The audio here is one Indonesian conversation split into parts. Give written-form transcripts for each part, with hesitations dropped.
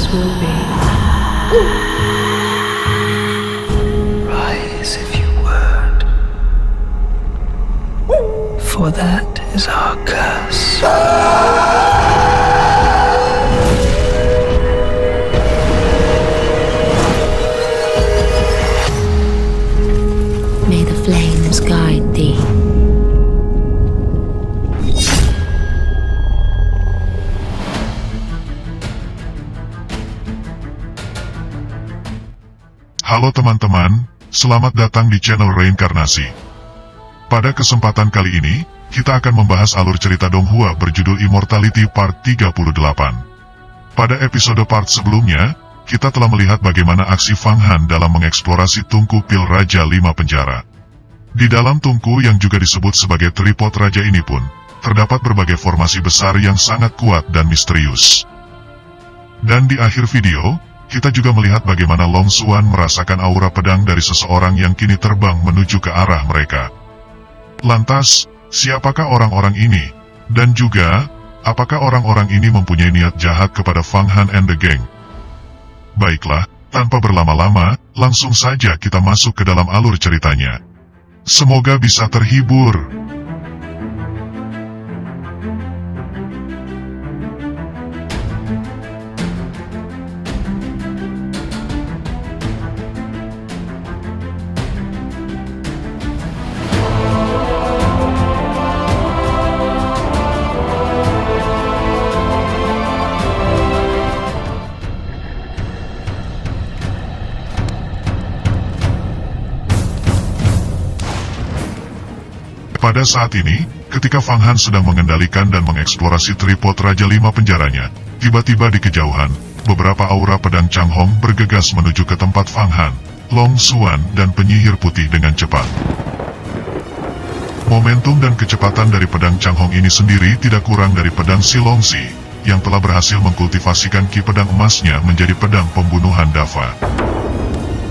darkness will be. Rise if you would, for that is our curse. May the flames guide thee. Halo teman-teman, selamat datang di channel Reinkarnasi. Pada kesempatan kali ini, kita akan membahas alur cerita Donghua berjudul Immortality Part 38. Pada episode part sebelumnya, kita telah melihat bagaimana aksi Fang Han dalam mengeksplorasi tungku pil Raja 5 penjara. Di dalam tungku yang juga disebut sebagai tripod raja ini pun, terdapat berbagai formasi besar yang sangat kuat dan misterius. Dan di akhir video, kita juga melihat bagaimana Long Xuan merasakan aura pedang dari seseorang yang kini terbang menuju ke arah mereka. Lantas, siapakah orang-orang ini? Dan juga, apakah orang-orang ini mempunyai niat jahat kepada Fang Han and the Gang? Baiklah, tanpa berlama-lama, langsung saja kita masuk ke dalam alur ceritanya. Semoga bisa terhibur. Pada saat ini, ketika Fang Han sedang mengendalikan dan mengeksplorasi tripod Raja 5 penjaranya, tiba-tiba di kejauhan, beberapa aura pedang Chang Hong bergegas menuju ke tempat Fang Han, Long Xuan dan penyihir putih dengan cepat. Momentum dan kecepatan dari pedang Chang Hong ini sendiri tidak kurang dari pedang Si Long Si, yang telah berhasil mengkultivasikan ki pedang emasnya menjadi pedang pembunuhan Dava.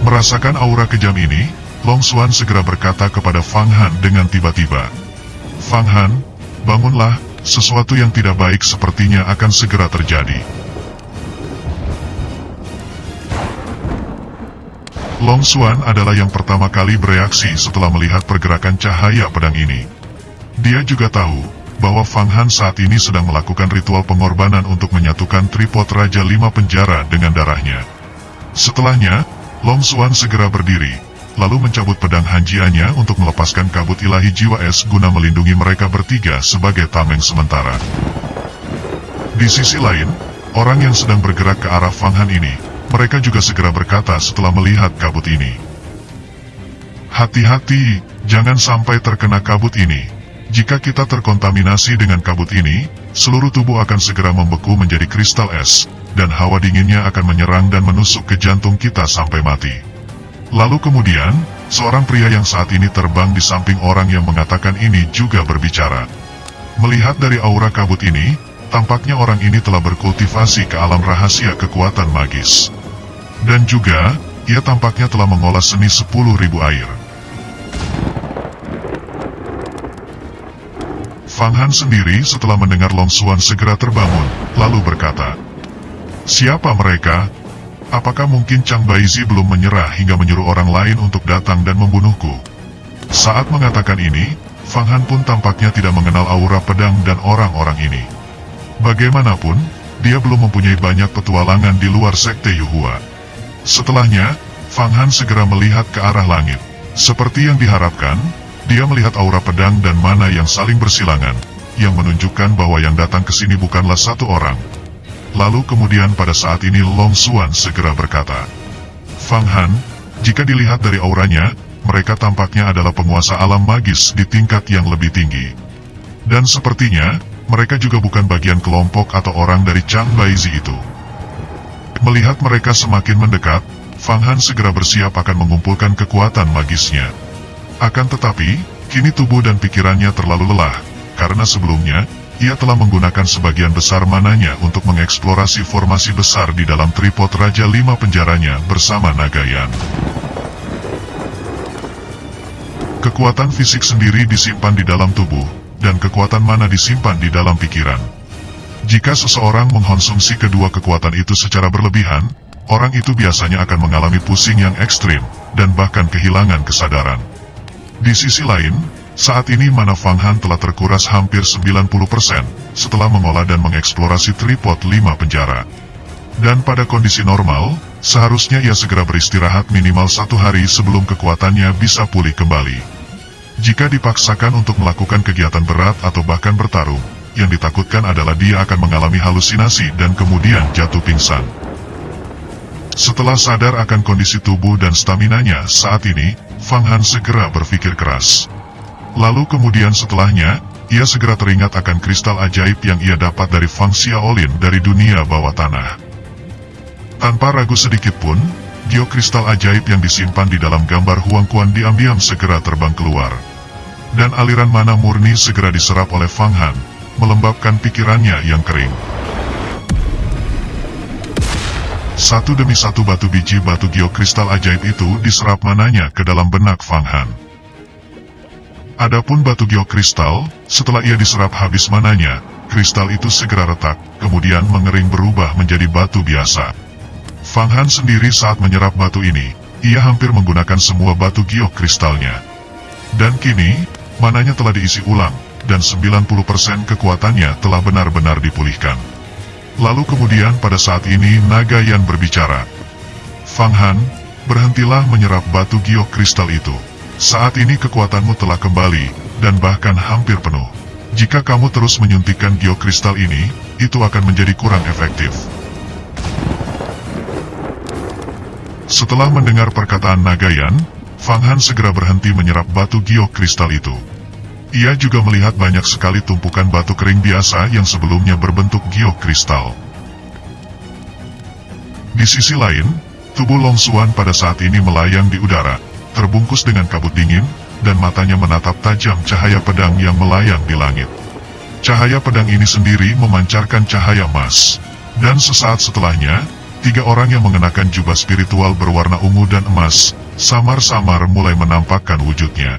Merasakan aura kejam ini, Long Xuan segera berkata kepada Fang Han dengan tiba-tiba, "Fang Han, bangunlah, sesuatu yang tidak baik sepertinya akan segera terjadi." Long Xuan adalah yang pertama kali bereaksi setelah melihat pergerakan cahaya pedang ini. Dia juga tahu bahwa Fang Han saat ini sedang melakukan ritual pengorbanan untuk menyatukan tripod Raja 5 penjara dengan darahnya. Setelahnya, Long Xuan segera berdiri, lalu mencabut pedang hanjiannya untuk melepaskan kabut ilahi jiwa es guna melindungi mereka bertiga sebagai tameng sementara. Di sisi lain, orang yang sedang bergerak ke arah Fang Han ini, mereka juga segera berkata setelah melihat kabut ini. "Hati-hati, jangan sampai terkena kabut ini. Jika kita terkontaminasi dengan kabut ini, seluruh tubuh akan segera membeku menjadi kristal es, dan hawa dinginnya akan menyerang dan menusuk ke jantung kita sampai mati." Lalu kemudian, seorang pria yang saat ini terbang di samping orang yang mengatakan ini juga berbicara. Melihat dari aura kabut ini, tampaknya orang ini telah berkultivasi ke alam rahasia kekuatan magis. Dan juga, ia tampaknya telah mengolah seni 10.000 air. Fang Han sendiri setelah mendengar Long Xuan segera terbangun, lalu berkata, "Siapa mereka? Apakah mungkin Chang Baizi belum menyerah hingga menyuruh orang lain untuk datang dan membunuhku?" Saat mengatakan ini, Fang Han pun tampaknya tidak mengenal aura pedang dan orang-orang ini. Bagaimanapun, dia belum mempunyai banyak petualangan di luar sekte Yuhua. Setelahnya, Fang Han segera melihat ke arah langit. Seperti yang diharapkan, dia melihat aura pedang dan mana yang saling bersilangan, yang menunjukkan bahwa yang datang ke sini bukanlah satu orang. Lalu kemudian pada saat ini Long Xuan segera berkata, "Fang Han, jika dilihat dari auranya, mereka tampaknya adalah penguasa alam magis di tingkat yang lebih tinggi. Dan sepertinya, mereka juga bukan bagian kelompok atau orang dari Chang Baizi itu." Melihat mereka semakin mendekat, Fang Han segera bersiap akan mengumpulkan kekuatan magisnya. Akan tetapi, kini tubuh dan pikirannya terlalu lelah, karena sebelumnya, ia telah menggunakan sebagian besar mananya untuk mengeksplorasi formasi besar di dalam tripod Raja 5 penjaranya bersama Nagayan. Kekuatan fisik sendiri disimpan di dalam tubuh, dan kekuatan mana disimpan di dalam pikiran. Jika seseorang mengkonsumsi kedua kekuatan itu secara berlebihan, orang itu biasanya akan mengalami pusing yang ekstrim, dan bahkan kehilangan kesadaran. Di sisi lain, saat ini mana Fang Han telah terkuras hampir 90% setelah mengolah dan mengeksplorasi tripod 5 penjara. Dan pada kondisi normal, seharusnya ia segera beristirahat minimal 1 hari sebelum kekuatannya bisa pulih kembali. Jika dipaksakan untuk melakukan kegiatan berat atau bahkan bertarung, yang ditakutkan adalah dia akan mengalami halusinasi dan kemudian jatuh pingsan. Setelah sadar akan kondisi tubuh dan staminanya saat ini, Fang Han segera berpikir keras. Lalu kemudian setelahnya, ia segera teringat akan kristal ajaib yang ia dapat dari Fang Xiaolin dari dunia bawah tanah. Tanpa ragu sedikit pun, geokristal ajaib yang disimpan di dalam gambar Huang Quan diam-diam segera terbang keluar. Dan aliran mana murni segera diserap oleh Fang Han, melembabkan pikirannya yang kering. Satu demi satu biji batu geokristal ajaib itu diserap mananya ke dalam benak Fang Han. Adapun batu geokristal, setelah ia diserap habis mananya, kristal itu segera retak, kemudian mengering berubah menjadi batu biasa. Fang Han sendiri saat menyerap batu ini, ia hampir menggunakan semua batu geokristalnya. Dan kini, mananya telah diisi ulang, dan 90% kekuatannya telah benar-benar dipulihkan. Lalu kemudian pada saat ini Naga Yan berbicara. Fang Han, berhentilah menyerap batu geokristal itu. Saat ini kekuatanmu telah kembali, dan bahkan hampir penuh. Jika kamu terus menyuntikkan geokristal ini, itu akan menjadi kurang efektif. Setelah mendengar perkataan Naga Yan, Fang Han segera berhenti menyerap batu geokristal itu. Ia juga melihat banyak sekali tumpukan batu kering biasa yang sebelumnya berbentuk geokristal. Di sisi lain, tubuh Long Xuan pada saat ini melayang di udara, terbungkus dengan kabut dingin, dan matanya menatap tajam cahaya pedang yang melayang di langit. Cahaya pedang ini sendiri memancarkan cahaya emas. Dan sesaat setelahnya, 3 orang yang mengenakan jubah spiritual berwarna ungu dan emas, samar-samar mulai menampakkan wujudnya.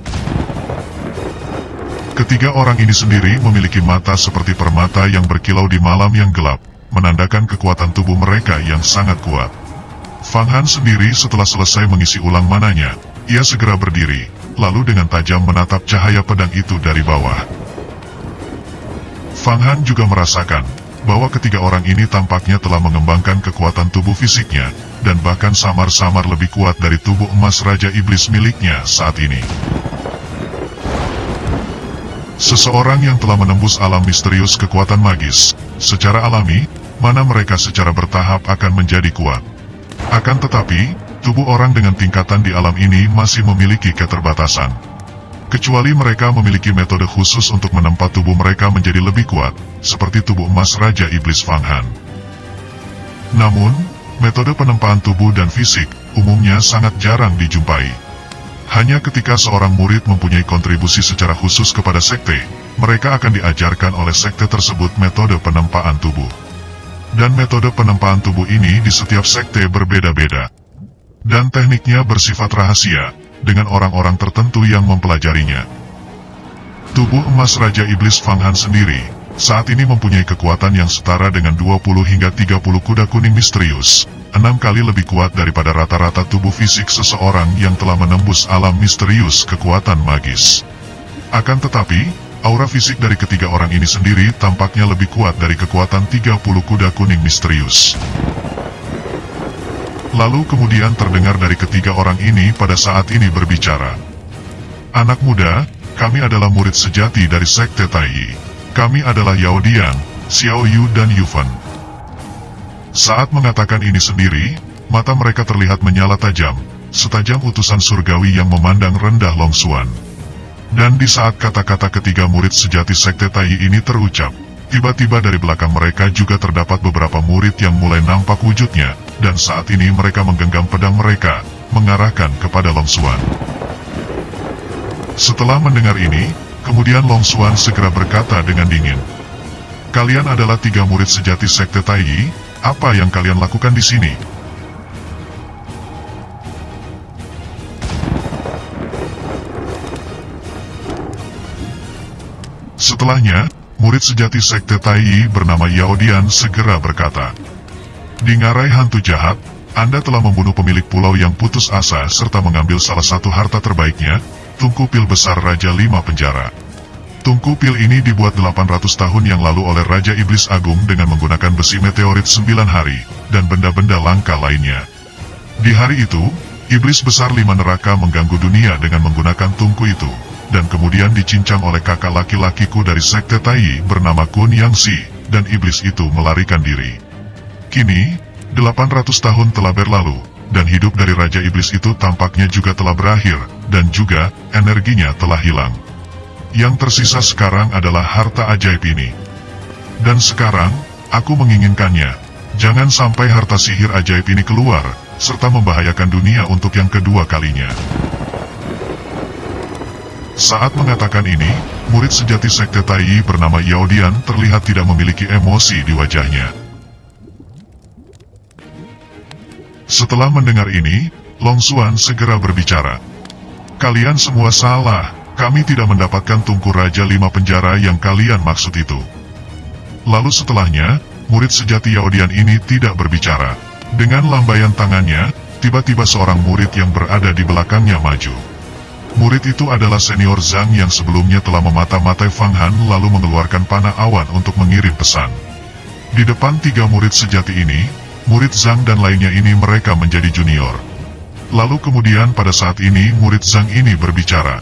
Ketiga orang ini sendiri memiliki mata seperti permata yang berkilau di malam yang gelap, menandakan kekuatan tubuh mereka yang sangat kuat. Fang Han sendiri setelah selesai mengisi ulang mananya, ia segera berdiri, lalu dengan tajam menatap cahaya pedang itu dari bawah. Fang Han juga merasakan bahwa ketiga orang ini tampaknya telah mengembangkan kekuatan tubuh fisiknya, dan bahkan samar-samar lebih kuat dari tubuh emas Raja Iblis miliknya saat ini. Seseorang yang telah menembus alam misterius kekuatan magis, secara alami, mana mereka secara bertahap akan menjadi kuat. Akan tetapi, tubuh orang dengan tingkatan di alam ini masih memiliki keterbatasan. Kecuali mereka memiliki metode khusus untuk menempa tubuh mereka menjadi lebih kuat, seperti tubuh emas Raja Iblis Fang Han. Namun, metode penempaan tubuh dan fisik, umumnya sangat jarang dijumpai. Hanya ketika seorang murid mempunyai kontribusi secara khusus kepada sekte, mereka akan diajarkan oleh sekte tersebut metode penempaan tubuh. Dan metode penempaan tubuh ini di setiap sekte berbeda-beda. Dan tekniknya bersifat rahasia, dengan orang-orang tertentu yang mempelajarinya. Tubuh emas Raja Iblis Fang Han sendiri, saat ini mempunyai kekuatan yang setara dengan 20 hingga 30 kuda kuning misterius. 6 kali lebih kuat daripada rata-rata tubuh fisik seseorang yang telah menembus alam misterius kekuatan magis. Akan tetapi, aura fisik dari ketiga orang ini sendiri tampaknya lebih kuat dari kekuatan 30 kuda kuning misterius. Lalu kemudian terdengar dari ketiga orang ini pada saat ini berbicara. Anak muda, kami adalah murid sejati dari Sekte Taiyi. Kami adalah Yao Dian, Xiao Yu dan Yufan. Saat mengatakan ini sendiri, mata mereka terlihat menyala tajam, setajam utusan surgawi yang memandang rendah Long Xuan. Dan di saat kata-kata ketiga murid sejati Sekte Taiyi ini terucap, tiba-tiba dari belakang mereka juga terdapat beberapa murid yang mulai nampak wujudnya, dan saat ini mereka menggenggam pedang mereka, mengarahkan kepada Long Xuan. Setelah mendengar ini, kemudian Long Xuan segera berkata dengan dingin, "Kalian adalah 3 murid sejati Sekte Taiyi. Apa yang kalian lakukan di sini?" Setelahnya, murid sejati Sekte Taiyi bernama Yaodian segera berkata, "Di ngarai hantu jahat, Anda telah membunuh pemilik pulau yang putus asa serta mengambil salah satu harta terbaiknya, tungku pil besar Raja Lima Penjara. Tungku pil ini dibuat 800 tahun yang lalu oleh Raja Iblis Agung dengan menggunakan besi meteorit 9 hari, dan benda-benda langka lainnya. Di hari itu, Iblis besar 5 neraka mengganggu dunia dengan menggunakan tungku itu, dan kemudian dicincang oleh kakak laki-lakiku dari Sekte Taiyi bernama Kun Yang Si, dan iblis itu melarikan diri. Kini, 800 tahun telah berlalu, dan hidup dari Raja Iblis itu tampaknya juga telah berakhir, dan juga, energinya telah hilang. Yang tersisa sekarang adalah harta ajaib ini. Dan sekarang, aku menginginkannya. Jangan sampai harta sihir ajaib ini keluar, serta membahayakan dunia untuk yang kedua kalinya." Saat mengatakan ini, murid sejati Sekte Taiyi bernama Yaodian terlihat tidak memiliki emosi di wajahnya. Setelah mendengar ini, Long Xuan segera berbicara. "Kalian semua salah, kami tidak mendapatkan tungku Raja Lima Penjara yang kalian maksud itu." Lalu setelahnya, murid sejati Yaodian ini tidak berbicara. Dengan lambaian tangannya, tiba-tiba seorang murid yang berada di belakangnya maju. Murid itu adalah senior Zhang yang sebelumnya telah memata-matai Fang Han lalu mengeluarkan panah awan untuk mengirim pesan. Di depan 3 murid sejati ini, murid Zhang dan lainnya ini mereka menjadi junior. Lalu kemudian pada saat ini murid Zhang ini berbicara.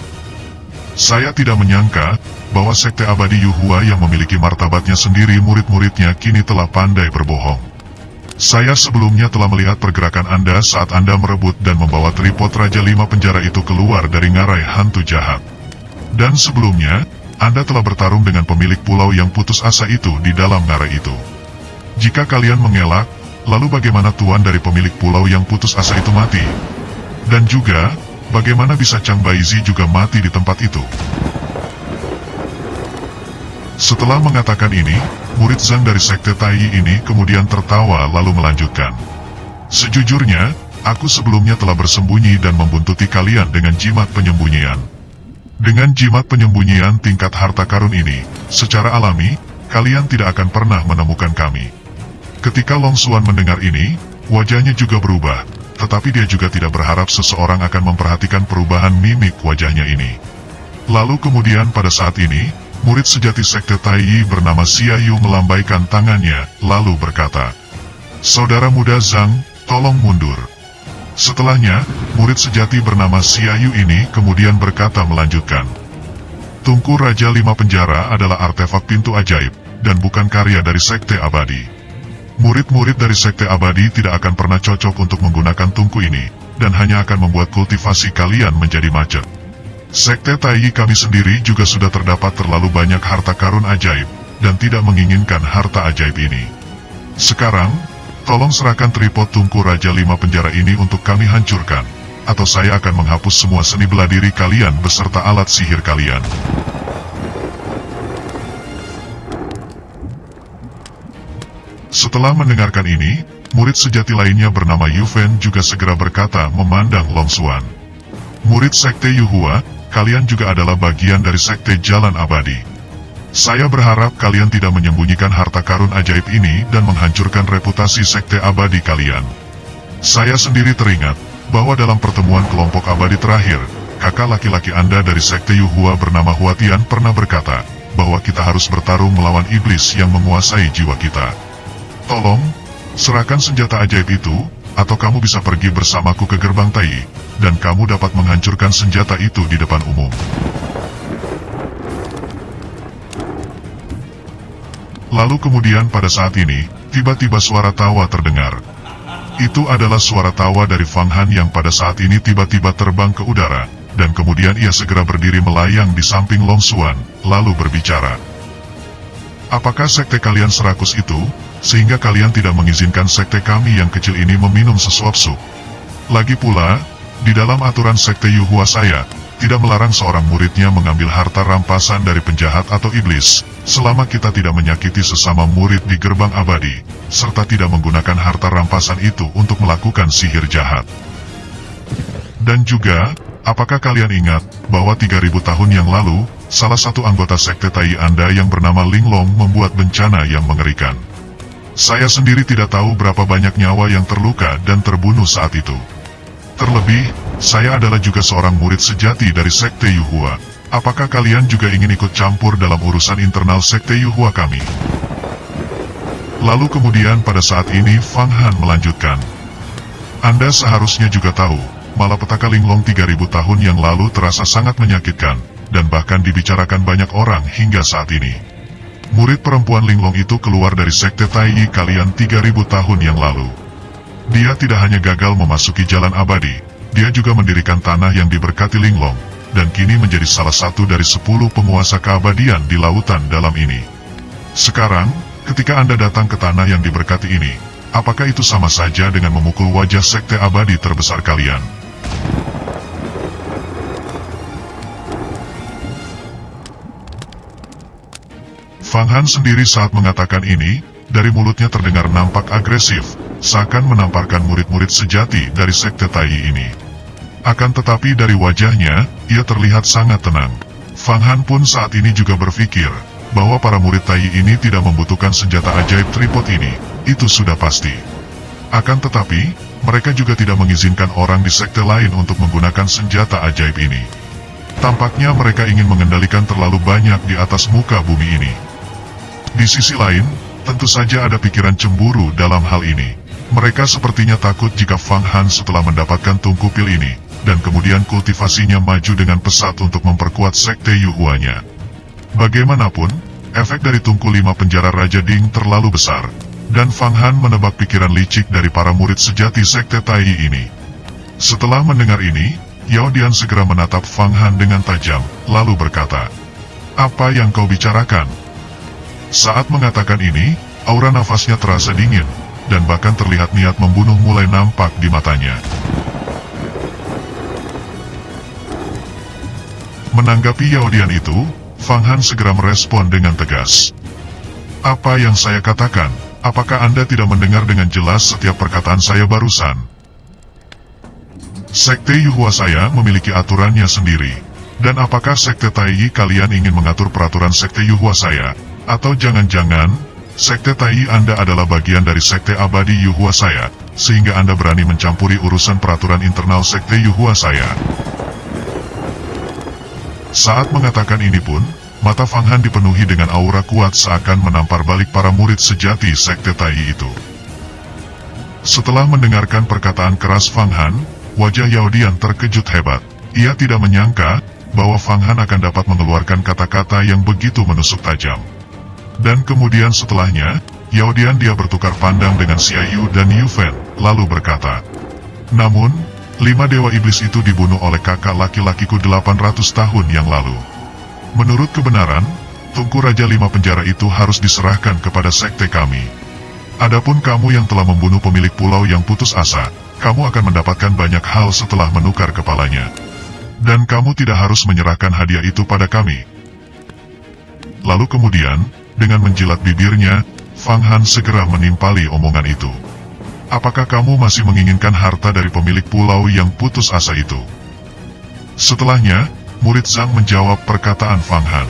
"Saya tidak menyangka bahwa Sekte Abadi Yuhua yang memiliki martabatnya sendiri murid-muridnya kini telah pandai berbohong. Saya sebelumnya telah melihat pergerakan Anda saat Anda merebut dan membawa tripod Raja Lima Penjara itu keluar dari ngarai hantu jahat. Dan sebelumnya, Anda telah bertarung dengan pemilik pulau yang putus asa itu di dalam ngarai itu. Jika kalian mengelak, lalu bagaimana tuan dari pemilik pulau yang putus asa itu mati? Dan juga, bagaimana bisa Chang Baizi juga mati di tempat itu?" Setelah mengatakan ini, murid Zhang dari Sekte Taiyi ini kemudian tertawa lalu melanjutkan. "Sejujurnya, aku sebelumnya telah bersembunyi dan membuntuti kalian dengan jimat penyembunyian. Dengan jimat penyembunyian tingkat harta karun ini, secara alami, kalian tidak akan pernah menemukan kami." Ketika Long Xuan mendengar ini, wajahnya juga berubah, tetapi dia juga tidak berharap seseorang akan memperhatikan perubahan mimik wajahnya ini. Lalu kemudian pada saat ini, murid sejati Sekte Taiyi bernama Xia Yu melambaikan tangannya, lalu berkata, "Saudara muda Zhang, tolong mundur." Setelahnya, murid sejati bernama Xia Yu ini kemudian berkata melanjutkan, "Tungku Raja Lima Penjara adalah artefak pintu ajaib, dan bukan karya dari Sekte Abadi. Murid-murid dari Sekte Abadi tidak akan pernah cocok untuk menggunakan tungku ini, dan hanya akan membuat kultivasi kalian menjadi macet. Sekte Taiyi kami sendiri juga sudah terdapat terlalu banyak harta karun ajaib, dan tidak menginginkan harta ajaib ini. Sekarang, tolong serahkan tripod tungku Raja Lima Penjara ini untuk kami hancurkan, atau saya akan menghapus semua seni bela diri kalian beserta alat sihir kalian." Setelah mendengarkan ini, murid sejati lainnya bernama Yu Fen juga segera berkata memandang Long Xuan. "Murid Sekte Yuhua, kalian juga adalah bagian dari Sekte Jalan Abadi. Saya berharap kalian tidak menyembunyikan harta karun ajaib ini dan menghancurkan reputasi Sekte Abadi kalian. Saya sendiri teringat bahwa dalam pertemuan kelompok abadi terakhir, kakak laki-laki Anda dari Sekte Yuhua bernama Huatian pernah berkata bahwa kita harus bertarung melawan iblis yang menguasai jiwa kita. Tolong, serahkan senjata ajaib itu, atau kamu bisa pergi bersamaku ke gerbang Taiyi, dan kamu dapat menghancurkan senjata itu di depan umum." Lalu kemudian pada saat ini, tiba-tiba suara tawa terdengar. Itu adalah suara tawa dari Fang Han yang pada saat ini tiba-tiba terbang ke udara, dan kemudian ia segera berdiri melayang di samping Long Xuan, lalu berbicara. "Apakah sekte kalian serakus itu, sehingga kalian tidak mengizinkan sekte kami yang kecil ini meminum sesuap sup? Lagi pula, di dalam aturan Sekte Yuhua saya, tidak melarang seorang muridnya mengambil harta rampasan dari penjahat atau iblis, selama kita tidak menyakiti sesama murid di gerbang abadi, serta tidak menggunakan harta rampasan itu untuk melakukan sihir jahat. Dan juga, apakah kalian ingat bahwa 3000 tahun yang lalu, salah satu anggota sekte Tai Anda yang bernama Linglong membuat bencana yang mengerikan? Saya sendiri tidak tahu berapa banyak nyawa yang terluka dan terbunuh saat itu. Terlebih, saya adalah juga seorang murid sejati dari sekte Yuhua. Apakah kalian juga ingin ikut campur dalam urusan internal sekte Yuhua kami? Lalu kemudian pada saat ini Fang Han melanjutkan. Anda seharusnya juga tahu, malapetaka Linglong 3000 tahun yang lalu terasa sangat menyakitkan, dan bahkan dibicarakan banyak orang hingga saat ini. Murid perempuan Linglong itu keluar dari sekte Tai kalian 3000 tahun yang lalu. Dia tidak hanya gagal memasuki jalan abadi, dia juga mendirikan tanah yang diberkati Linglong, dan kini menjadi salah satu dari 10 penguasa keabadian di lautan dalam ini. Sekarang, ketika Anda datang ke tanah yang diberkati ini, apakah itu sama saja dengan memukul wajah sekte abadi terbesar kalian? Fang Han sendiri saat mengatakan ini, dari mulutnya terdengar nampak agresif, seakan menamparkan murid-murid sejati dari sekte Tai ini. Akan tetapi dari wajahnya, ia terlihat sangat tenang. Fang Han pun saat ini juga berpikir, bahwa para murid Tai ini tidak membutuhkan senjata ajaib tripod ini, itu sudah pasti. Akan tetapi, mereka juga tidak mengizinkan orang di sekte lain untuk menggunakan senjata ajaib ini. Tampaknya mereka ingin mengendalikan terlalu banyak di atas muka bumi ini. Di sisi lain, tentu saja ada pikiran cemburu dalam hal ini. Mereka sepertinya takut jika Fang Han setelah mendapatkan tungku pil ini, dan kemudian kultivasinya maju dengan pesat untuk memperkuat sekte Yuhuanya. Bagaimanapun, efek dari tungku 5 penjara Raja Ding terlalu besar, dan Fang Han menebak pikiran licik dari para murid sejati sekte Tai ini. Setelah mendengar ini, Yao Dian segera menatap Fang Han dengan tajam, lalu berkata, "Apa yang kau bicarakan?" Saat mengatakan ini, aura nafasnya terasa dingin, dan bahkan terlihat niat membunuh mulai nampak di matanya. Menanggapi Yao Dian itu, Fang Han segera merespon dengan tegas. "Apa yang saya katakan? Apakah Anda tidak mendengar dengan jelas setiap perkataan saya barusan? Sekte Yuhua saya memiliki aturannya sendiri. Dan apakah sekte Tai kalian ingin mengatur peraturan sekte Yuhua saya? Atau jangan-jangan, sekte Tai Anda adalah bagian dari sekte abadi Yuhua saya, sehingga Anda berani mencampuri urusan peraturan internal sekte Yuhua saya?" Saat mengatakan ini pun, mata Fang Han dipenuhi dengan aura kuat seakan menampar balik para murid sejati sekte Tai itu. Setelah mendengarkan perkataan keras Fang Han, wajah Yao Dian terkejut hebat. Ia tidak menyangka bahwa Fang Han akan dapat mengeluarkan kata-kata yang begitu menusuk tajam. Dan kemudian setelahnya, Yao Dian dia bertukar pandang dengan Xia Yu dan Yu Fen, lalu berkata, "Namun, 5 dewa iblis itu dibunuh oleh kakak laki-lakiku 800 tahun yang lalu. Menurut kebenaran, tungku Raja 5 penjara itu harus diserahkan kepada sekte kami. Adapun kamu yang telah membunuh pemilik pulau yang putus asa, kamu akan mendapatkan banyak hal setelah menukar kepalanya. Dan kamu tidak harus menyerahkan hadiah itu pada kami." Lalu kemudian, dengan menjilat bibirnya, Fang Han segera menimpali omongan itu. "Apakah kamu masih menginginkan harta dari pemilik pulau yang putus asa itu?" Setelahnya, murid Zhang menjawab perkataan Fang Han.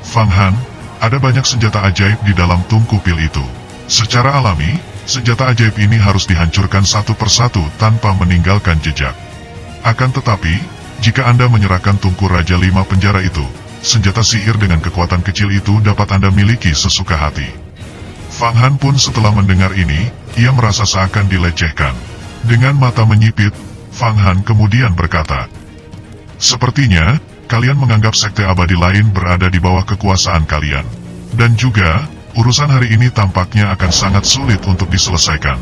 "Fang Han, ada banyak senjata ajaib di dalam tungku pil itu. Secara alami, senjata ajaib ini harus dihancurkan satu persatu tanpa meninggalkan jejak. Akan tetapi, jika Anda menyerahkan tungku Raja 5 penjara itu, senjata sihir dengan kekuatan kecil itu dapat Anda miliki sesuka hati." Fang Han pun setelah mendengar ini, ia merasa seakan dilecehkan. Dengan mata menyipit, Fang Han kemudian berkata, "Sepertinya, kalian menganggap sekte abadi lain berada di bawah kekuasaan kalian. Dan juga, urusan hari ini tampaknya akan sangat sulit untuk diselesaikan.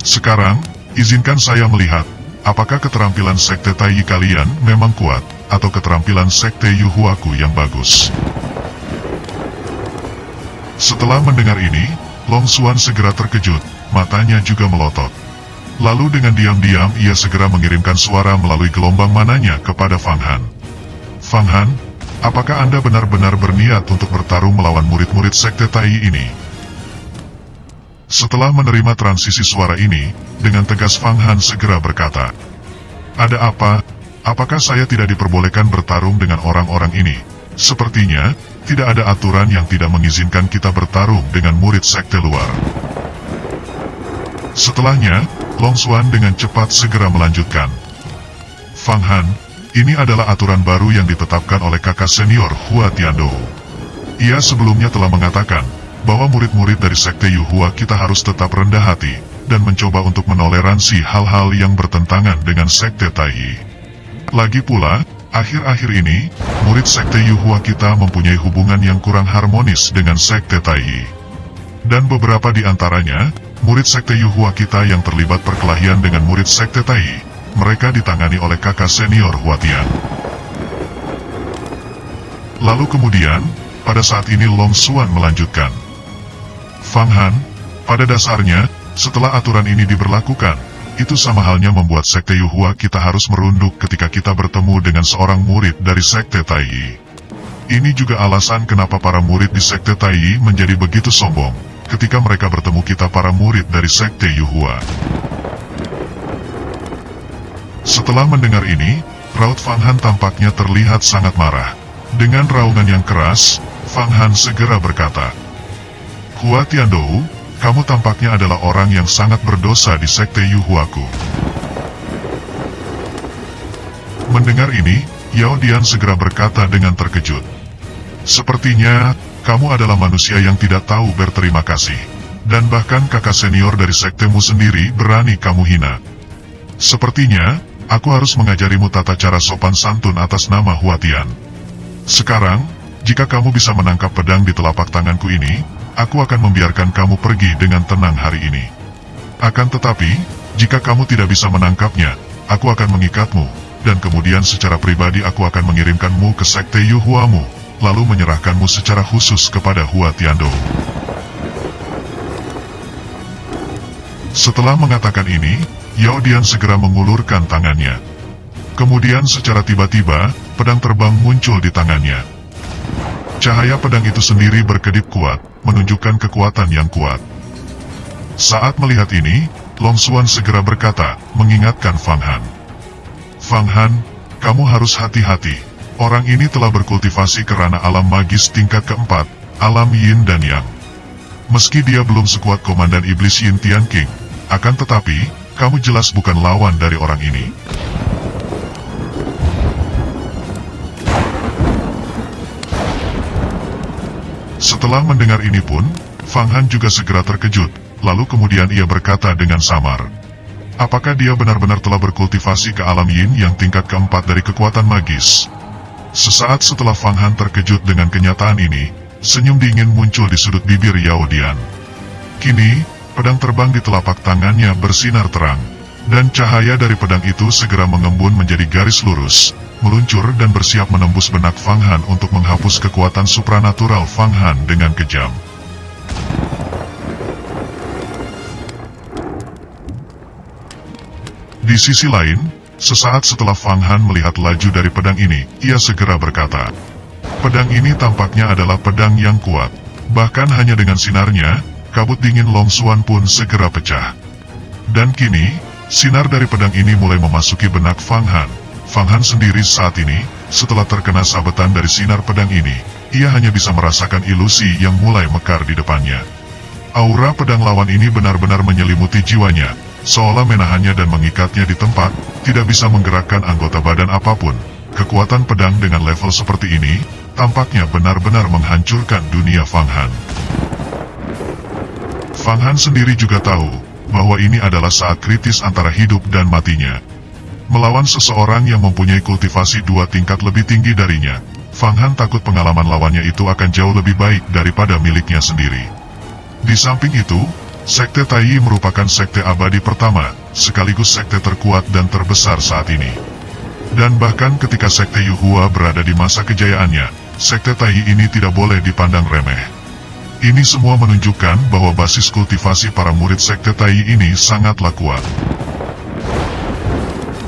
Sekarang, izinkan saya melihat, apakah keterampilan sekte Tai kalian memang kuat, atau keterampilan sekte Yuhuaku yang bagus." Setelah mendengar ini, Long Xuan segera terkejut, matanya juga melotot. Lalu dengan diam-diam ia segera mengirimkan suara melalui gelombang mananya kepada Fang Han. "Fang Han, apakah Anda benar-benar berniat untuk bertarung melawan murid-murid sekte Tai ini?" Setelah menerima transisi suara ini, dengan tegas Fang Han segera berkata, "Ada apa? Apakah saya tidak diperbolehkan bertarung dengan orang-orang ini? Sepertinya, tidak ada aturan yang tidak mengizinkan kita bertarung dengan murid sekte luar. Setelahnya, Long Xuan dengan cepat segera melanjutkan. Fang Han, ini adalah aturan baru yang ditetapkan oleh kakak senior Hua Tiandou. Ia sebelumnya telah mengatakan bahwa murid-murid dari sekte Yuhua kita harus tetap rendah hati dan mencoba untuk menoleransi hal-hal yang bertentangan dengan sekte Taiyi. Lagi pula, akhir-akhir ini, murid sekte Yuhua kita mempunyai hubungan yang kurang harmonis dengan sekte Taiyi. Dan beberapa di antaranya, murid sekte Yuhua kita yang terlibat perkelahian dengan murid sekte Taiyi, mereka ditangani oleh kakak senior Hua Tian. Lalu kemudian, pada saat ini Long Xuan melanjutkan. Fang Han, pada dasarnya, setelah aturan ini diberlakukan, itu sama halnya membuat sekte Yuhua kita harus merunduk ketika kita bertemu dengan seorang murid dari sekte Taiyi. Ini juga alasan kenapa para murid di sekte Taiyi menjadi begitu sombong ketika mereka bertemu kita para murid dari sekte Yuhua. Setelah mendengar ini, raut Fang Han tampaknya terlihat sangat marah. Dengan raungan yang keras, Fang Han segera berkata, Hua Tiandou, kamu tampaknya adalah orang yang sangat berdosa di sekte Yuhuaku. Mendengar ini, Yao Dian segera berkata dengan terkejut. Sepertinya, kamu adalah manusia yang tidak tahu berterima kasih. Dan bahkan kakak senior dari sektemu sendiri berani kamu hina. Sepertinya, aku harus mengajarimu tata cara sopan santun atas nama Hua Tian. Sekarang, jika kamu bisa menangkap pedang di telapak tanganku ini, aku akan membiarkan kamu pergi dengan tenang hari ini. Akan tetapi, jika kamu tidak bisa menangkapnya, aku akan mengikatmu, dan kemudian secara pribadi aku akan mengirimkanmu ke sekte Yuhuamu, lalu menyerahkanmu secara khusus kepada Hua Tiandou. Setelah mengatakan ini, Yao Dian segera mengulurkan tangannya. Kemudian secara tiba-tiba, pedang terbang muncul di tangannya. Cahaya pedang itu sendiri berkedip kuat, menunjukkan kekuatan yang kuat. Saat melihat ini, Long Xuan segera berkata, mengingatkan Fang Han. Fang Han, kamu harus hati-hati. Orang ini telah berkultivasi kerana alam magis tingkat keempat, alam Yin dan Yang. Meski dia belum sekuat komandan iblis Yin Tian King, akan tetapi, kamu jelas bukan lawan dari orang ini. Setelah mendengar ini pun, Fang Han juga segera terkejut, lalu kemudian ia berkata dengan samar. Apakah dia benar-benar telah berkultivasi ke alam Yin yang tingkat keempat dari kekuatan magis? Sesaat setelah Fang Han terkejut dengan kenyataan ini, senyum dingin muncul di sudut bibir Yao Dian. Kini, pedang terbang di telapak tangannya bersinar terang, dan cahaya dari pedang itu segera mengembun menjadi garis lurus, meluncur dan bersiap menembus benak Fang Han untuk menghapus kekuatan supranatural Fang Han dengan kejam. Di sisi lain, sesaat setelah Fang Han melihat laju dari pedang ini, ia segera berkata, pedang ini tampaknya adalah pedang yang kuat. Bahkan hanya dengan sinarnya, kabut dingin Long Xuan pun segera pecah. Dan kini, sinar dari pedang ini mulai memasuki benak Fang Han. Fang Han sendiri saat ini, setelah terkena sabetan dari sinar pedang ini, ia hanya bisa merasakan ilusi yang mulai mekar di depannya. Aura pedang lawan ini benar-benar menyelimuti jiwanya, seolah menahannya dan mengikatnya di tempat, tidak bisa menggerakkan anggota badan apapun. Kekuatan pedang dengan level seperti ini, tampaknya benar-benar menghancurkan dunia Fang Han. Fang Han sendiri juga tahu, bahwa ini adalah saat kritis antara hidup dan matinya. Melawan seseorang yang mempunyai kultivasi 2 tingkat lebih tinggi darinya, Fang Han takut pengalaman lawannya itu akan jauh lebih baik daripada miliknya sendiri. Di samping itu, sekte Taiyi merupakan sekte abadi pertama, sekaligus sekte terkuat dan terbesar saat ini. Dan bahkan ketika sekte Yuhua berada di masa kejayaannya, sekte Taiyi ini tidak boleh dipandang remeh. Ini semua menunjukkan bahwa basis kultivasi para murid sekte Taiyi ini sangatlah kuat.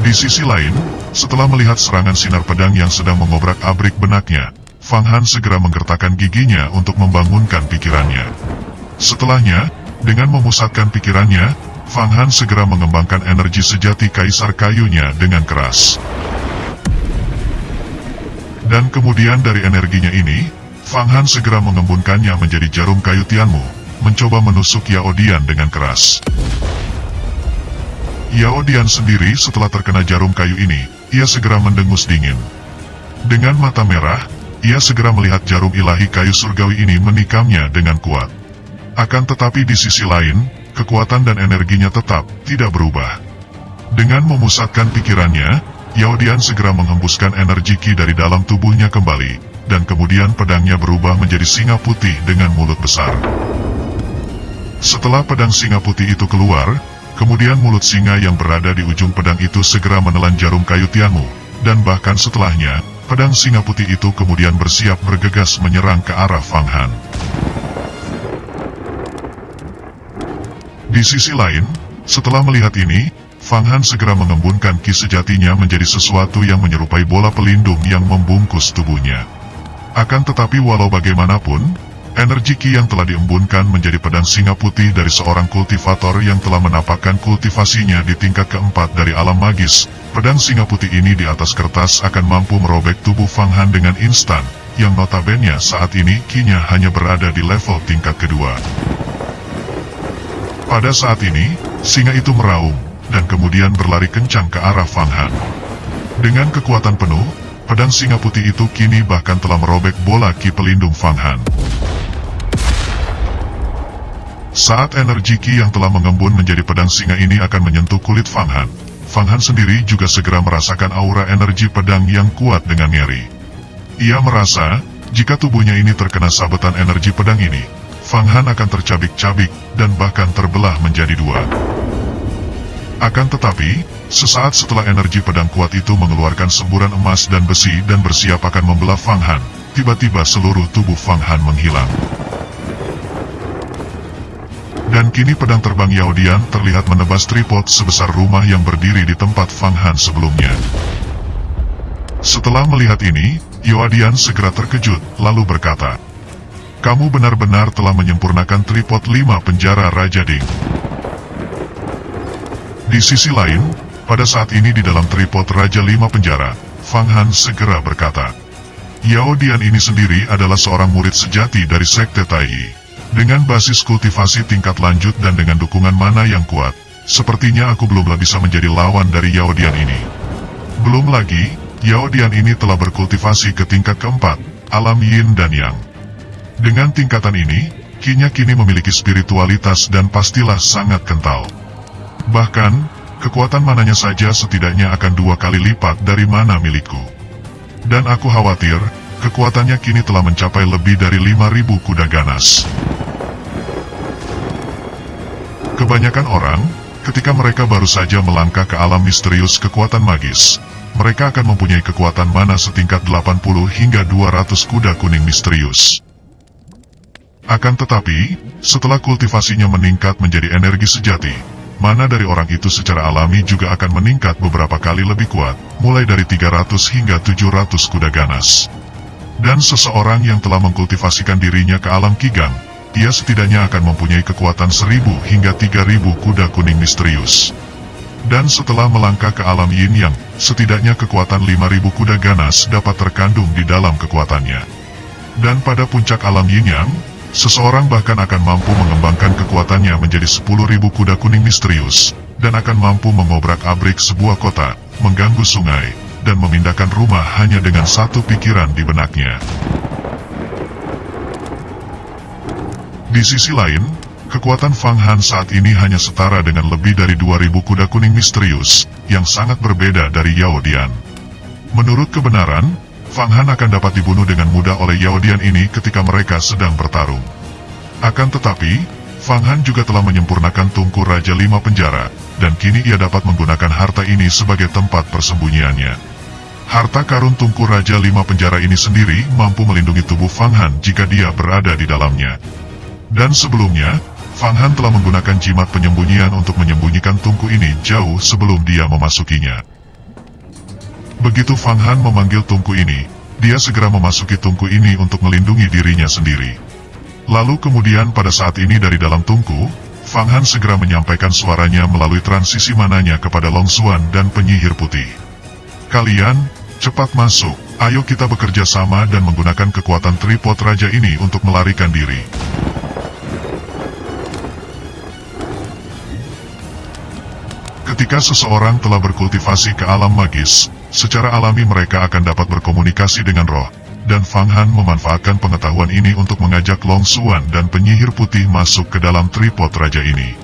Di sisi lain, setelah melihat serangan sinar pedang yang sedang mengobrak-abrik benaknya, Fang Han segera menggertakkan giginya untuk membangunkan pikirannya. Setelahnya, dengan memusatkan pikirannya, Fang Han segera mengembangkan energi sejati kaisar kayunya dengan keras. Dan kemudian dari energinya ini, Fang Han segera mengembunkannya menjadi jarum kayu Tianmu, mencoba menusuk Yao Dian dengan keras. Yao Dian sendiri setelah terkena jarum kayu ini, ia segera mendengus dingin. Dengan mata merah, ia segera melihat jarum ilahi kayu surgawi ini menikamnya dengan kuat. Akan tetapi di sisi lain, kekuatan dan energinya tetap tidak berubah. Dengan memusatkan pikirannya, Yao Dian segera menghembuskan energi Qi dari dalam tubuhnya kembali, dan kemudian pedangnya berubah menjadi singa putih dengan mulut besar. Setelah pedang singa putih itu keluar, kemudian mulut singa yang berada di ujung pedang itu segera menelan jarum kayu Tianmu, dan bahkan setelahnya, pedang singa putih itu kemudian bersiap bergegas menyerang ke arah Fang Han. Di sisi lain, setelah melihat ini, Fang Han segera mengembunkan Qi sejatinya menjadi sesuatu yang menyerupai bola pelindung yang membungkus tubuhnya. Akan tetapi walau bagaimanapun, energi Qi yang telah diembunkan menjadi pedang singa putih dari seorang kultivator yang telah menapakkan kultivasinya di tingkat keempat dari alam magis, pedang singa putih ini di atas kertas akan mampu merobek tubuh Fang Han dengan instan, yang notabene saat ini Qi-nya hanya berada di level tingkat kedua. Pada saat ini, singa itu meraung, dan kemudian berlari kencang ke arah Fang Han. Dengan kekuatan penuh, pedang singa putih itu kini bahkan telah merobek bola Qi pelindung Fang Han. Saat energi Qi yang telah mengembun menjadi pedang singa ini akan menyentuh kulit Fang Han sendiri juga segera merasakan aura energi pedang yang kuat dengan nyeri. Ia merasa, jika tubuhnya ini terkena sabetan energi pedang ini, Fang Han akan tercabik-cabik dan bahkan terbelah menjadi dua. Akan tetapi, sesaat setelah energi pedang kuat itu mengeluarkan semburan emas dan besi dan bersiap akan membelah Fang Han, tiba-tiba seluruh tubuh Fang Han menghilang. Dan kini pedang terbang Yao Dian terlihat menebas tripod sebesar rumah yang berdiri di tempat Fang Han sebelumnya. Setelah melihat ini, Yao Dian segera terkejut, lalu berkata, "Kamu benar-benar telah menyempurnakan tripod 5 penjara Raja Ding." Di sisi lain, pada saat ini di dalam tripod Raja 5 penjara, Fang Han segera berkata, "Yao Dian ini sendiri adalah seorang murid sejati dari Sekte Tai. Dengan basis kultivasi tingkat lanjut dan dengan dukungan mana yang kuat, sepertinya aku belumlah bisa menjadi lawan dari Yao Dian ini. Belum lagi, Yao Dian ini telah berkultivasi ke tingkat keempat, alam Yin dan Yang. Dengan tingkatan ini, Qi-nya kini memiliki spiritualitas dan pastilah sangat kental. Bahkan, kekuatan mananya saja setidaknya akan 2 kali lipat dari mana milikku. Dan aku khawatir, kekuatannya kini telah mencapai lebih dari 5.000 kuda ganas." Kebanyakan orang, ketika mereka baru saja melangkah ke alam misterius kekuatan magis, mereka akan mempunyai kekuatan mana setingkat 80 hingga 200 kuda kuning misterius. Akan tetapi, setelah kultivasinya meningkat menjadi energi sejati, mana dari orang itu secara alami juga akan meningkat beberapa kali lebih kuat, mulai dari 300 hingga 700 kuda ganas. Dan seseorang yang telah mengkultivasikan dirinya ke alam Qigong, ia setidaknya akan mempunyai kekuatan 1000 hingga 3000 kuda kuning misterius. Dan setelah melangkah ke alam Yin Yang, setidaknya kekuatan 5000 kuda ganas dapat terkandung di dalam kekuatannya. Dan pada puncak alam Yin Yang, seseorang bahkan akan mampu mengembangkan kekuatannya menjadi 10.000 kuda kuning misterius, dan akan mampu mengobrak-abrik sebuah kota, mengganggu sungai, dan memindahkan rumah hanya dengan satu pikiran di benaknya. Di sisi lain, kekuatan Fang Han saat ini hanya setara dengan lebih dari 2000 kuda kuning misterius, yang sangat berbeda dari Yao Dian. Menurut kebenaran, Fang Han akan dapat dibunuh dengan mudah oleh Yao Dian ini ketika mereka sedang bertarung. Akan tetapi, Fang Han juga telah menyempurnakan tungku Raja 5 penjara, dan kini ia dapat menggunakan harta ini sebagai tempat persembunyiannya. Harta karun tungku Raja 5 penjara ini sendiri mampu melindungi tubuh Fang Han jika dia berada di dalamnya. Dan sebelumnya, Fang Han telah menggunakan jimat penyembunyian untuk menyembunyikan tungku ini jauh sebelum dia memasukinya. Begitu Fang Han memanggil tungku ini, dia segera memasuki tungku ini untuk melindungi dirinya sendiri. Lalu kemudian pada saat ini dari dalam tungku, Fang Han segera menyampaikan suaranya melalui transisi mananya kepada Long Xuan dan penyihir putih. "Kalian, cepat masuk, Ayo kita bekerja sama dan menggunakan kekuatan tripod raja ini untuk melarikan diri. Ketika seseorang telah berkultivasi ke alam magis, secara alami mereka akan dapat berkomunikasi dengan roh, dan Fang Han memanfaatkan pengetahuan ini untuk mengajak Long Xuan dan penyihir putih masuk ke dalam tripod raja ini.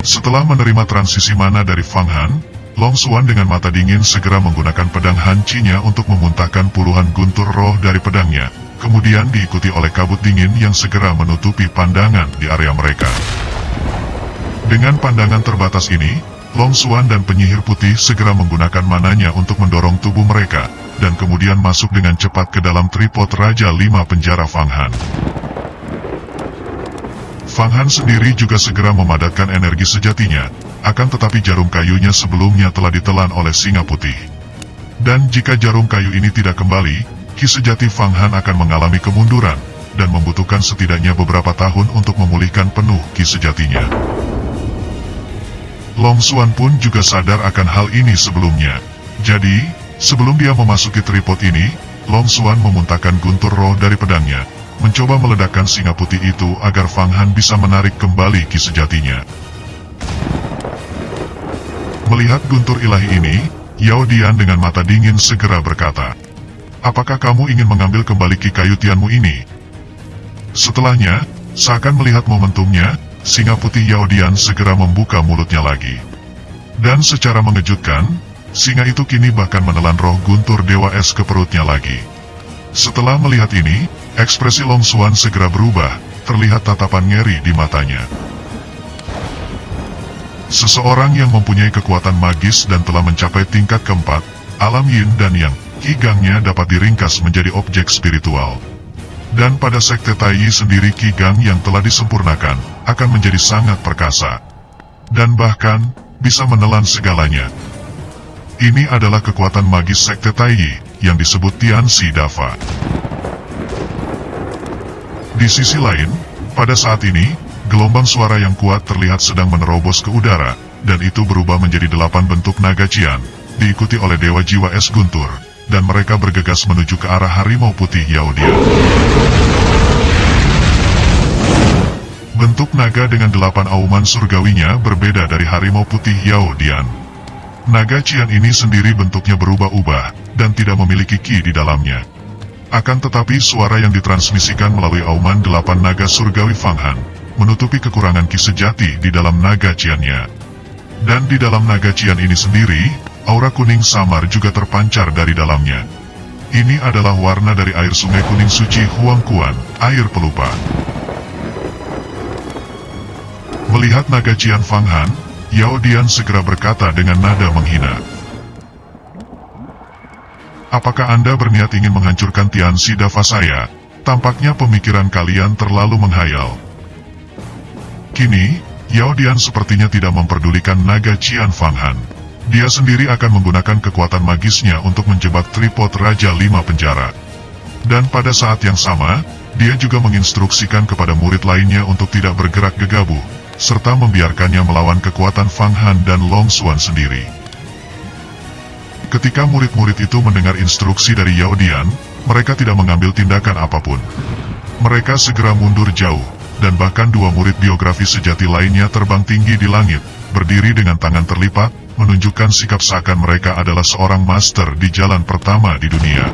Setelah menerima transisi mana dari Fang Han, Long Xuan dengan mata dingin segera menggunakan pedang hancinya untuk memuntahkan puluhan guntur roh dari pedangnya, kemudian diikuti oleh kabut dingin yang segera menutupi pandangan di area mereka. Dengan pandangan terbatas ini, Long Xuan dan penyihir putih segera menggunakan mananya untuk mendorong tubuh mereka, dan kemudian masuk dengan cepat ke dalam tripod Raja 5 penjara Fang Han. Fang Han sendiri juga segera memadatkan energi sejatinya, akan tetapi jarum kayunya sebelumnya telah ditelan oleh singa putih. Dan jika jarum kayu ini tidak kembali, ki sejati Fang Han akan mengalami kemunduran, dan membutuhkan setidaknya beberapa tahun untuk memulihkan penuh ki sejatinya. Long Xuan pun juga sadar akan hal ini sebelumnya. Jadi, sebelum dia memasuki tripod ini, Long Xuan memuntahkan guntur roh dari pedangnya, mencoba meledakkan singa putih itu agar Fang Han bisa menarik kembali ki sejatinya. Melihat guntur ilahi ini, Yao Dian dengan mata dingin segera berkata, "Apakah kamu ingin mengambil kembali ki kayu tianmu ini?" Setelahnya, seakan melihat momentumnya, singa putih Yao Dian segera membuka mulutnya lagi. Dan secara mengejutkan, singa itu kini bahkan menelan roh guntur Dewa Es ke perutnya lagi. Setelah melihat ini, ekspresi Long Xuan segera berubah, terlihat tatapan ngeri di matanya. Seseorang yang mempunyai kekuatan magis dan telah mencapai tingkat keempat, alam yin dan yang, Qigangnya dapat diringkas menjadi objek spiritual. Dan pada sekte Taiyi sendiri Qigang yang telah disempurnakan, akan menjadi sangat perkasa. Dan bahkan, bisa menelan segalanya. Ini adalah kekuatan magis sekte Taiyi, yang disebut Tianxi Dafa. Di sisi lain, pada saat ini, gelombang suara yang kuat terlihat sedang menerobos ke udara, dan itu berubah menjadi 8 bentuk naga Qian, diikuti oleh Dewa Jiwa Es Guntur, dan mereka bergegas menuju ke arah harimau putih Yao Dian. Bentuk naga dengan 8 auman surgawinya berbeda dari harimau putih Yao Dian. Naga Qian ini sendiri bentuknya berubah-ubah, dan tidak memiliki ki di dalamnya. Akan tetapi suara yang ditransmisikan melalui auman 8 naga surgawi Fang Han, menutupi kekurangan ki sejati di dalam naga Qian-nya. Dan di dalam naga Qian ini sendiri, aura kuning samar juga terpancar dari dalamnya. Ini adalah warna dari air sungai kuning suci Huangquan, air pelupa. Melihat naga Qian Fang Han, Yao Dian segera berkata dengan nada menghina, "Apakah Anda berniat ingin menghancurkan Tianxi Dafa saya? Tampaknya pemikiran kalian terlalu menghayal." Kini, Yao Dian sepertinya tidak memperdulikan naga Qian Fang Han. Dia sendiri akan menggunakan kekuatan magisnya untuk menjebak tripod Raja 5 penjara. Dan pada saat yang sama, dia juga menginstruksikan kepada murid lainnya untuk tidak bergerak gegabah, serta membiarkannya melawan kekuatan Fang Han dan Long Xuan sendiri. Ketika murid-murid itu mendengar instruksi dari Yao Dian, mereka tidak mengambil tindakan apapun. Mereka segera mundur jauh, dan bahkan 2 murid biografi sejati lainnya terbang tinggi di langit, berdiri dengan tangan terlipat, menunjukkan sikap seakan mereka adalah seorang master di jalan pertama di dunia.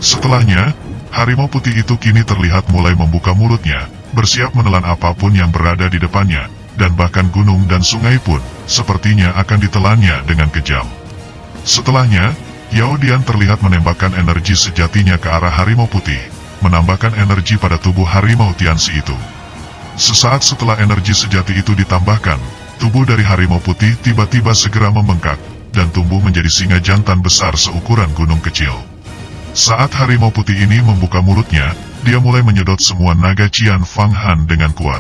Setelahnya, harimau putih itu kini terlihat mulai membuka mulutnya, bersiap menelan apapun yang berada di depannya, dan bahkan gunung dan sungai pun, sepertinya akan ditelannya dengan kejam. Setelahnya, Yao Dian terlihat menembakkan energi sejatinya ke arah harimau putih, menambahkan energi pada tubuh harimau Tianxi itu. Sesaat setelah energi sejati itu ditambahkan, tubuh dari harimau putih tiba-tiba segera membengkak, dan tumbuh menjadi singa jantan besar seukuran gunung kecil. Saat harimau putih ini membuka mulutnya, dia mulai menyedot semua naga Qian Fang Han dengan kuat.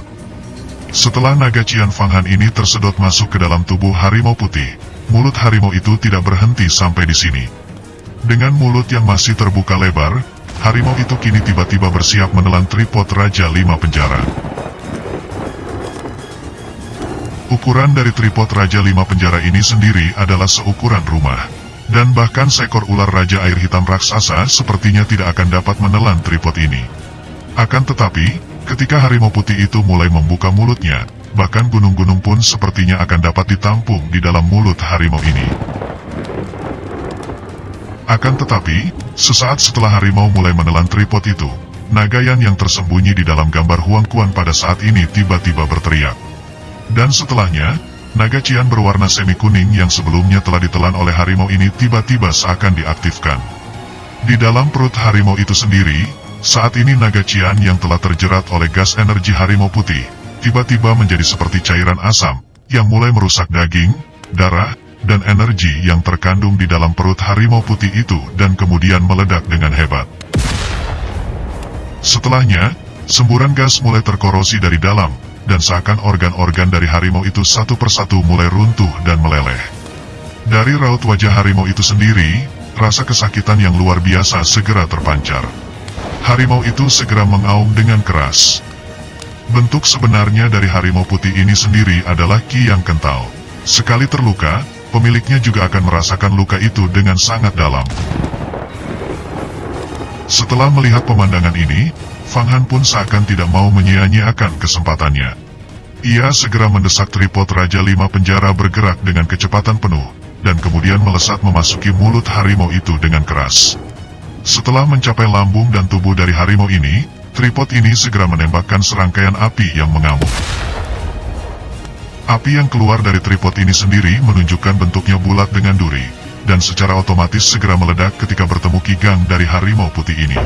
Setelah naga Qian Fang Han ini tersedot masuk ke dalam tubuh harimau putih, mulut harimau itu tidak berhenti sampai di sini. Dengan mulut yang masih terbuka lebar, harimau itu kini tiba-tiba bersiap menelan tripod Raja 5 penjara. Ukuran dari tripod Raja 5 penjara ini sendiri adalah seukuran rumah, Dan bahkan seekor ular raja air hitam raksasa sepertinya tidak akan dapat menelan tripod ini. Akan tetapi, ketika harimau putih itu mulai membuka mulutnya, bahkan gunung-gunung pun sepertinya akan dapat ditampung di dalam mulut harimau ini. Akan tetapi, sesaat setelah harimau mulai menelan tripod itu, Nagayan yang tersembunyi di dalam gambar Huang Quan pada saat ini tiba-tiba berteriak. Dan setelahnya, naga Cian berwarna semi kuning yang sebelumnya telah ditelan oleh harimau ini tiba-tiba seakan diaktifkan. Di dalam perut harimau itu sendiri, saat ini naga Cian yang telah terjerat oleh gas energi harimau putih, tiba-tiba menjadi seperti cairan asam, yang mulai merusak daging, darah, dan energi yang terkandung di dalam perut harimau putih itu dan kemudian meledak dengan hebat. Setelahnya, semburan gas mulai terkorosi dari dalam, dan seakan organ-organ dari harimau itu satu persatu mulai runtuh dan meleleh. Dari raut wajah harimau itu sendiri, rasa kesakitan yang luar biasa segera terpancar. Harimau itu segera mengaum dengan keras. Bentuk sebenarnya dari harimau putih ini sendiri adalah ki yang kental. Sekali terluka, pemiliknya juga akan merasakan luka itu dengan sangat dalam. Setelah melihat pemandangan ini, Fang Han pun seakan tidak mau menyia-nyiakan kesempatannya. Ia segera mendesak tripod Raja Lima Penjara bergerak dengan kecepatan penuh, dan kemudian melesat memasuki mulut harimau itu dengan keras. Setelah mencapai lambung dan tubuh dari harimau ini, tripod ini segera menembakkan serangkaian api yang mengamuk. Api yang keluar dari tripod ini sendiri menunjukkan bentuknya bulat dengan duri, dan secara otomatis segera meledak ketika bertemu kigang dari harimau putih ini.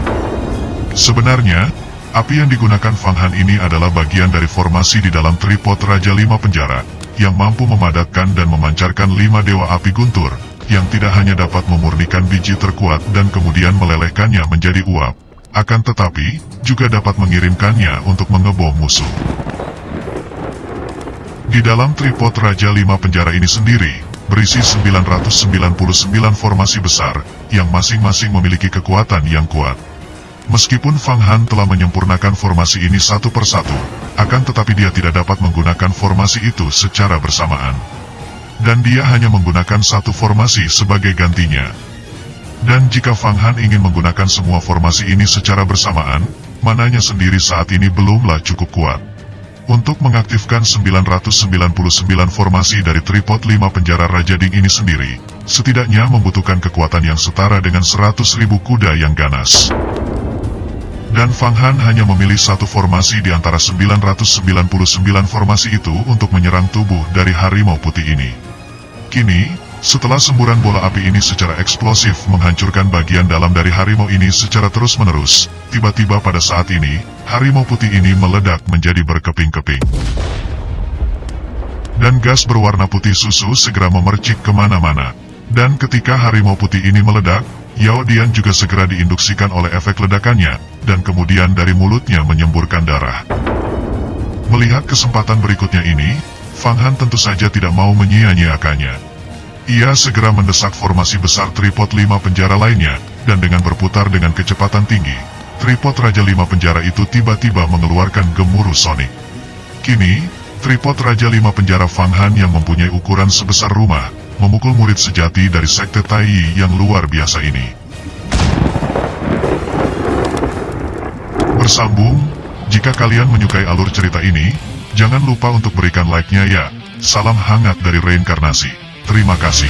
Sebenarnya, api yang digunakan Fang Han ini adalah bagian dari formasi di dalam tripod Raja Lima Penjara, yang mampu memadatkan dan memancarkan 5 dewa api guntur, yang tidak hanya dapat memurnikan biji terkuat dan kemudian melelehkannya menjadi uap, akan tetapi, juga dapat mengirimkannya untuk mengebom musuh. Di dalam tripod Raja Lima Penjara ini sendiri, berisi 999 formasi besar, yang masing-masing memiliki kekuatan yang kuat. Meskipun Fang Han telah menyempurnakan formasi ini satu persatu, akan tetapi dia tidak dapat menggunakan formasi itu secara bersamaan. Dan dia hanya menggunakan satu formasi sebagai gantinya. Dan jika Fang Han ingin menggunakan semua formasi ini secara bersamaan, mananya sendiri saat ini belumlah cukup kuat. Untuk mengaktifkan 999 formasi dari tripod 5 penjara Raja Ding ini sendiri, setidaknya membutuhkan kekuatan yang setara dengan 100.000 kuda yang ganas. Dan Fang Han hanya memilih satu formasi di antara 999 formasi itu untuk menyerang tubuh dari harimau putih ini. Kini, setelah semburan bola api ini secara eksplosif menghancurkan bagian dalam dari harimau ini secara terus-menerus, tiba-tiba pada saat ini, harimau putih ini meledak menjadi berkeping-keping. Dan gas berwarna putih susu segera memercik kemana-mana. Dan ketika harimau putih ini meledak, Yao Dian juga segera diinduksikan oleh efek ledakannya, dan kemudian dari mulutnya menyemburkan darah. Melihat kesempatan berikutnya ini, Fang Han tentu saja tidak mau menyia-nyiakannya. Ia segera mendesak formasi besar tripod 5 penjara lainnya, dan dengan berputar dengan kecepatan tinggi, tripod Raja 5 penjara itu tiba-tiba mengeluarkan gemuruh sonik. Kini, tripod Raja 5 penjara Fang Han yang mempunyai ukuran sebesar rumah, memukul murid sejati dari sekte Tai Yi yang luar biasa ini. Bersambung, jika kalian menyukai alur cerita ini, jangan lupa untuk berikan like-nya ya. Salam hangat dari reinkarnasi. Terima kasih.